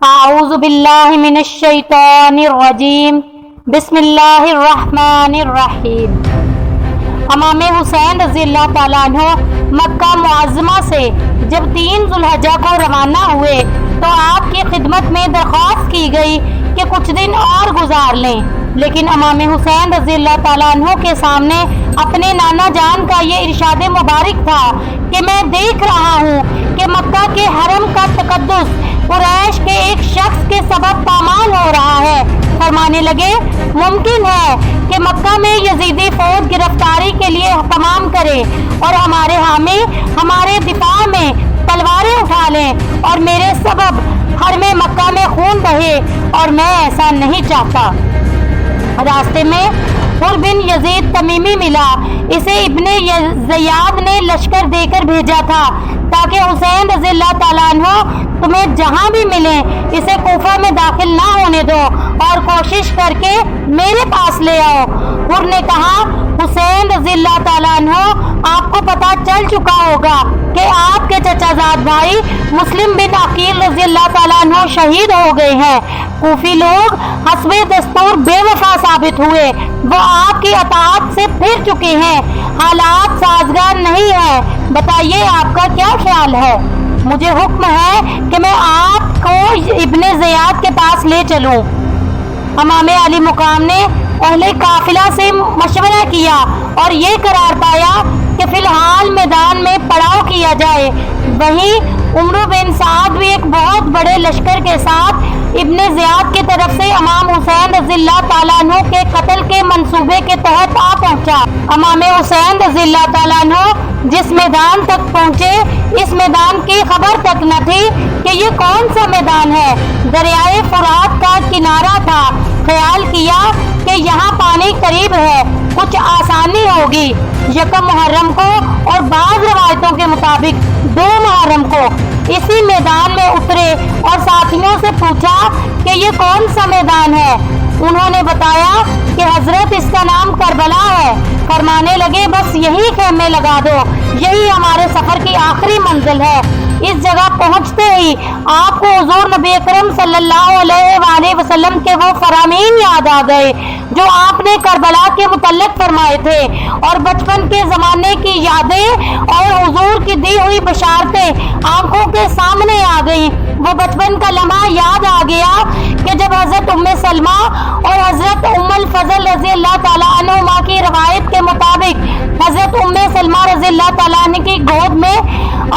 اعوذ باللہ من الشیطان الرجیم بسم اللہ الرحمن الرحیم۔ امام حسین رضی اللہ تعالیٰ عنہ مکہ معظمہ سے جب 3 ذوالحجہ کو روانہ ہوئے تو آپ کی خدمت میں درخواست کی گئی کہ کچھ دن اور گزار لیں، لیکن امام حسین رضی اللہ تعالیٰ عنہ کے سامنے اپنے نانا جان کا یہ ارشاد مبارک تھا کہ میں دیکھ رہا ہوں کہ مکہ کے حرم کا تقدس قریش کے ایک شخص کے سبب پامال ہو رہا ہے۔ فرمانے لگے، ممکن ہے کہ مکہ میں یزیدی فوج گرفتاری کے لیے تمام کرے اور ہمارے حامی ہمارے دفاع میں تلواریں اٹھا لیں اور میرے سبب حرم مکہ میں خون بہے، اور میں ایسا نہیں چاہتا۔ راستے میں حر بن یزید تمیمی ملا، اسے ابن زیاد نے لشکر دے کر بھیجا تھا تاکہ حسین رضی اللہ تعالیٰ عنہ تمہیں جہاں بھی ملیں اسے کوفہ میں داخل نہ ہونے دو اور کوشش کر کے میرے پاس لے آؤ۔ حر نے کہا، حسین رضی اللہ تعالیٰ عنہ آپ کو پتہ چل چکا ہوگا کہ آپ کے چچا زاد بھائی مسلم بن عقیل رضی اللہ تعالیٰ عنہ شہید ہو گئے ہیں۔ کوفی لوگ حسب دستور بے وفا ثابت ہوئے، وہ آپ کی اطاعت سے پھر چکے ہیں، حالات سازگار نہیں ہیں، بتائیے آپ کا کیا خیال ہے؟ مجھے حکم ہے کہ میں آپ کو ابن زیاد کے پاس لے چلوں۔ امام علی مقام نے اہل قافلہ سے مشورہ کیا اور یہ قرار پایا کہ فی الحال میدان میں پڑاؤ کیا جائے۔ وہیں عمرو بن سعد بھی ایک بہت بڑے لشکر کے ساتھ ابن زیاد کی طرف سے امام حسین رضی اللہ تعالیٰ عنہ کے قتل کے منصوبے کے تحت آ پہنچا۔ امام حسین رضی اللہ تعالیٰ عنہ جس میدان تک پہنچے، اس میدان کی خبر تک نہ تھی کہ یہ کون سا میدان ہے۔ دریائے فرات کا کنارہ تھا۔ خیال کیا کہ یہاں پانی قریب ہے، کچھ آسانی ہوگی۔ یکم محرم کو اور بعض روایتوں کے مطابق 2 محرم کو اسی میدان میں اترے اور ساتھیوں سے پوچھا کہ یہ کون سا میدان ہے۔ انہوں نے بتایا کہ حضرت اس کا نام کربلا ہے۔ فرمانے لگے، بس یہی خیمے لگا دو، یہی ہمارے سفر کی آخری منزل ہے۔ اس جگہ پہنچتے ہی آپ کو حضور نبی اکرم صلی اللہ علیہ وآلہ وسلم کے وہ فرامین یاد آ گئے جو آپ نے کربلا کے متعلق فرمائے تھے، اور بچپن کے زمانے کی یادیں اور حضور کی دی ہوئی بشارتیں آنکھوں کے سامنے آ گئیں۔ وہ بچپن کا لمحہ یاد آ گیا کہ جب حضرت ام سلمہ اور حضرت ام الفضل رضی اللہ تعالیٰ عنہما کی روایت کے مطابق حضرت ام سلمہ رضی اللہ تعالیٰ عنہ کی گود میں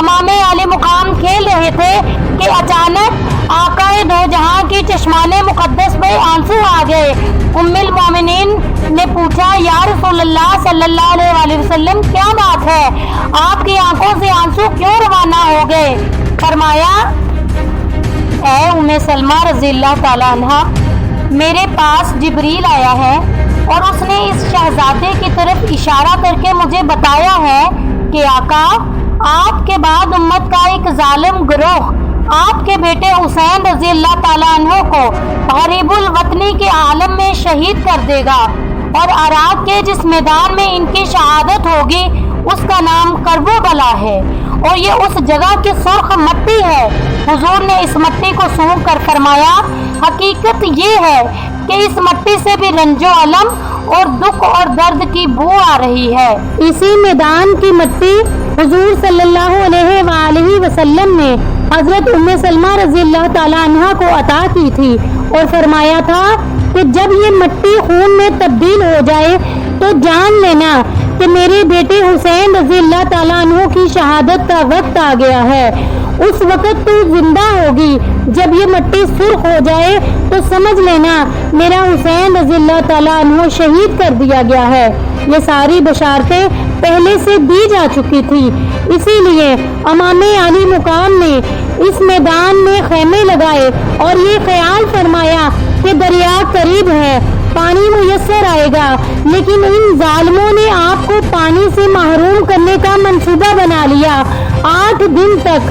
امام علی مقام کھیل رہے تھے کہ اچانک آقا دو جہاں کی چشمان مقدس میں آنسو آ گئے۔ ام المومنین نے پوچھا، یا رسول اللہ صلی اللہ علیہ وآلہ وسلم، کیا بات ہے؟ آپ کی آنکھوں سے آنسو کیوں روانہ ہو گئے؟ فرمایا، اے ام سلمہ رضی اللہ تعالیٰ عنہ، میرے پاس جبریل آیا ہے اور اس نے اس شہزادے کی طرف اشارہ کر کے مجھے بتایا ہے کہ آقا، آپ کے بعد امت کا ایک ظالم گروہ آپ کے بیٹے حسین رضی اللہ تعالیٰ عنہ کو غریب الوطنی کے عالم میں شہید کر دے گا، اور عراق کے جس میدان میں ان کی شہادت ہوگی اس کا نام کربلا ہے، اور یہ اس جگہ کی سرخ مٹی ہے۔ حضور نے اس مٹی کو سونگھ کر فرمایا، حقیقت یہ ہے کہ اس مٹی سے بھی رنج و الم اور دکھ اور درد کی بو آ رہی ہے۔ اسی میدان کی مٹی حضور صلی اللہ علیہ وآلہ وسلم نے حضرت ام سلمہ رضی اللہ تعالیٰ عنہ کو عطا کی تھی، اور فرمایا تھا کہ جب یہ مٹی خون میں تبدیل ہو جائے تو جان لینا کہ میرے بیٹے حسین رضی اللہ تعالیٰ عنہ کی شہادت کا وقت آ گیا ہے۔ اس وقت تو زندہ ہوگی، جب یہ مٹی سرخ ہو جائے تو سمجھ لینا میرا حسین رضی اللہ تعالیٰ عنہ شہید کر دیا گیا ہے۔ یہ ساری بشارتیں پہلے سے دی جا چکی تھی، اسی لیے امام علی مقام نے اس میدان میں خیمے لگائے اور یہ خیال فرمایا کہ دریا قریب ہے، پانی میسر آئے گا، لیکن ان ظالموں نے آپ کو پانی سے محروم کرنے کا منصوبہ بنا لیا۔ 8 دن تک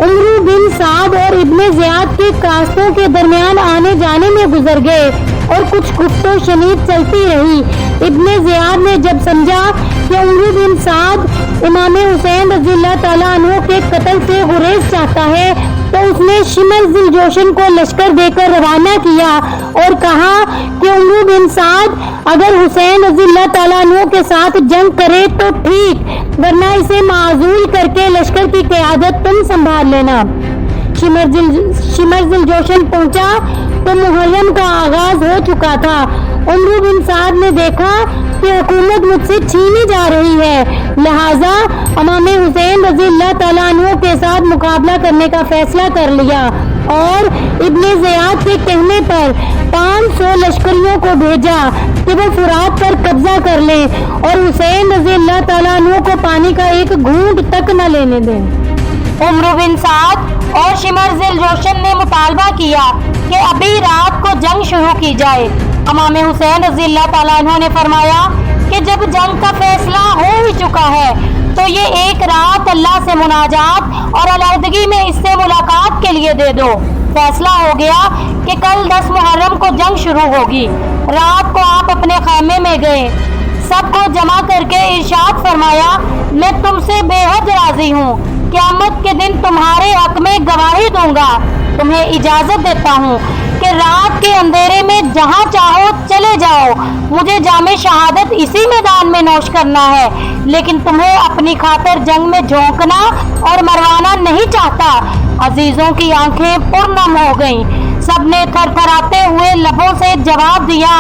عمرو بن سعد اور ابن زیاد کے کاستوں کے درمیان آنے جانے میں گزر گئے اور کچھ گفت و شنید چلتی رہی۔ ابن زیاد نے جب سمجھا کہ عمرو بن سعد امام حسین رضی اللہ تعالیٰ عنہ کے قتل سے گریز چاہتا ہے تو اس نے شمر ذی الجوشن کو لشکر دے کر روانہ کیا اور کہا کہ عمرو بن سعد اگر حسین رضی اللہ تعالیٰ عنہ کے ساتھ جنگ کرے تو ٹھیک، ورنہ اسے معزول کر کے لشکر کی قیادت تم سنبھال لینا۔ شمر ذی الجوشن پہنچا تو محرم کا آغاز ہو چکا تھا۔ عمرو بن سعد نے دیکھا کہ حکومت مجھ سے چھینی جا رہی ہے، لہذا امام حسین رضی اللہ تعالیٰ عنہ کے ساتھ مقابلہ کرنے کا فیصلہ کر لیا اور ابن زیاد کے کہنے پر 500 لشکریوں کو بھیجا کہ وہ فرات پر قبضہ کر لیں اور حسین رضی اللہ تعالیٰ عنہ کو پانی کا ایک گھونٹ تک نہ لینے دیں۔ عمرو بن سعد اور شمر ذی الجوشن نے مطالبہ کیا کہ ابھی رات کو جنگ شروع کی جائے۔ امام حسین رضی اللہ تعالیٰ عنہ نے فرمایا کہ جب جنگ کا فیصلہ ہو ہی چکا ہے تو یہ ایک رات اللہ سے مناجات اور علیحدگی میں اس سے ملاقات کے لیے دے دو۔ فیصلہ ہو گیا کہ کل 10 محرم کو جنگ شروع ہوگی۔ رات کو آپ اپنے خیمے میں گئے، سب کو جمع کر کے ارشاد فرمایا، میں تم سے بے حد راضی ہوں، قیامت کے دن تمہارے حق میں گواہی دوں گا۔ تمہیں اجازت دیتا ہوں کہ رات کے اندھیرے میں جہاں چاہو چلے جاؤ، مجھے جام شہادت اسی میدان میں نوش کرنا ہے، لیکن تمہیں اپنی خاطر جنگ میں جھونکنا اور مروانا نہیں چاہتا۔ عزیزوں کی آنکھیں پرنم ہو گئیں۔ سب نے تھر تھراتے ہوئے لبوں سے جواب دیا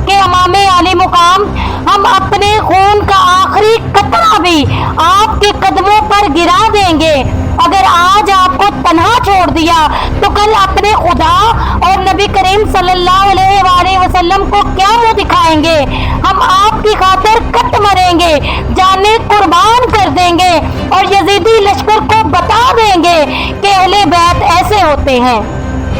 کہ امام علی مقام، ہم اپنے خون کا آخری قطرہ بھی آپ کے قدموں پر گرا دیں گے۔ اگر آج آپ کو تنہا چھوڑ دیا تو کل اپنے خدا اور نبی کریم صلی اللہ علیہ وآلہ وسلم کو کیا منہ دکھائیں گے؟ ہم آپ کی خاطر کٹ مریں گے، جانیں قربان کر دیں گے اور یزیدی لشکر کو بتا دیں گے کہ اہل بیت ایسے ہوتے ہیں۔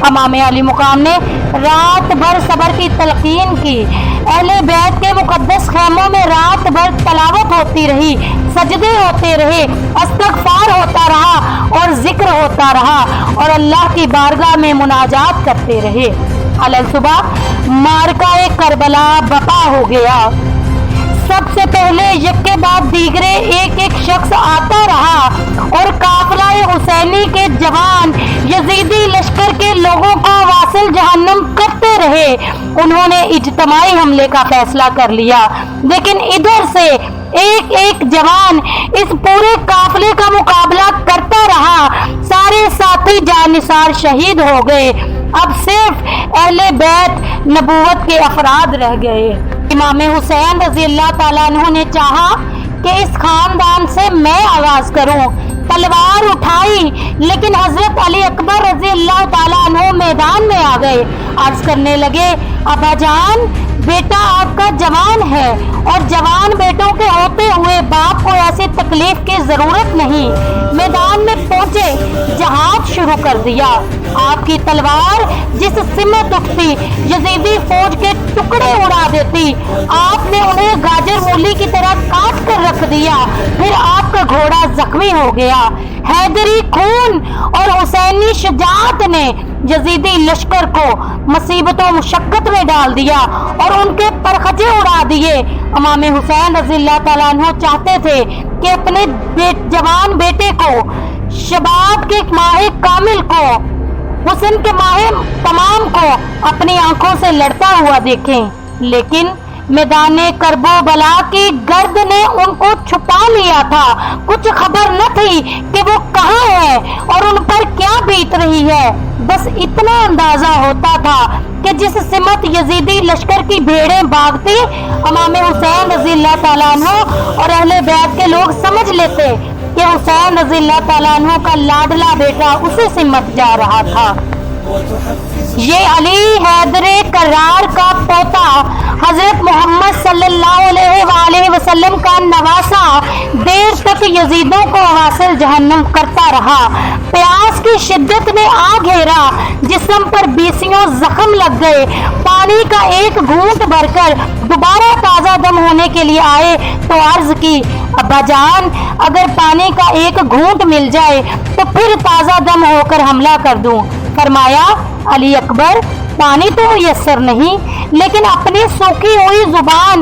امام علی مقام نے رات بھر صبر کی تلقین کی۔ اہل بیت کے مقدس خیموں میں رات بھر تلاوت ہوتی رہی، سجدے ہوتے رہے، استغفار ہوتا رہا اور ذکر ہوتا رہا اور اللہ کی بارگاہ میں مناجات کرتے رہے۔ الصبح معرکہ کربلا برپا ہو گیا۔ سب سے پہلے یکے بعد دیگرے ایک ایک شخص آتا رہا اور قافلہ حسینی کے جوان یزیدی لشکر کے لوگوں کو واصل جہنم کرتے رہے۔ انہوں نے اجتماعی حملے کا فیصلہ کر لیا، لیکن ادھر سے ایک ایک جوان اس پورے قافلے کا مقابلہ کرتا رہا۔ سارے ساتھی جانثار شہید ہو گئے، اب صرف اہل بیت نبوت کے افراد رہ گئے۔ امام حسین رضی اللہ تعالیٰ عنہ نے چاہا کہ اس خاندان سے میں آغاز کروں۔ تلوار اٹھائی، لیکن حضرت علی اکبر رضی اللہ تعالیٰ عنہ میدان میں آ گئے۔ عرض کرنے لگے، ابا جان، بیٹا آپ کا جوان ہے اور جوان بیٹوں کے ہوتے ہوئے باپ کو ایسی تکلیف کی ضرورت نہیں۔ میدان میں پہنچے، جہاد شروع کر دیا۔ آپ کی تلوار جس سمت اٹھتی یزیدی فوج کے ٹکڑے اڑا دیتی۔ آپ نے انہیں گاجر مولی کی طرح کاٹ کر رکھ دیا۔ پھر آپ کا گھوڑا زخمی ہو گیا۔ حیدری خون اور حسینی شجاعت نے یزیدی لشکر کو مصیبت و مشقت میں ڈال دیا اور ان کے پرخچے اڑا دیے۔ امام حسین رضی اللہ تعالیٰ عنہ چاہتے تھے کہ اپنے جوان بیٹے کو، شباب کے ماہ کامل کو، حسن کے ماہ تمام کو اپنی آنکھوں سے لڑتا ہوا دیکھیں، لیکن میدان کرب و بلا کی گرد نے ان کو چھپا لیا تھا۔ کچھ خبر نہ تھی کہ وہ کہاں ہے اور ان پر کیا بیت رہی ہے۔ بس اتنا اندازہ ہوتا تھا کہ جس سمت یزیدی لشکر کی بھیڑیں بھاگتی، امام حسین رضی اللہ تعالیٰ عنہ اور اہل بیت کے لوگ سمجھ لیتے کہ حسین رضی اللہ تعالیٰ عنہ کا لاڈلا بیٹا اسی سمت جا رہا تھا۔ یہ علی حیدر کرار کا پوتا، حضرت محمد صلی اللہ علیہ وآلہ وسلم کا نواسا، دیر تک یزیدوں کو واصل جہنم کرتا رہا۔ پیاس کی شدت نے آ گھیرا، جسم پر بیسیوں زخم لگ گئے۔ پانی کا ایک گھونٹ بھر کر دوبارہ تازہ دم ہونے کے لیے آئے تو عرض کی، ابا جان، اگر پانی کا ایک گھونٹ مل جائے تو پھر تازہ دم ہو کر حملہ کر دوں۔ فرمایا، علی اکبر، پانی تو میسر نہیں، لیکن اپنی سوکھی ہوئی زبان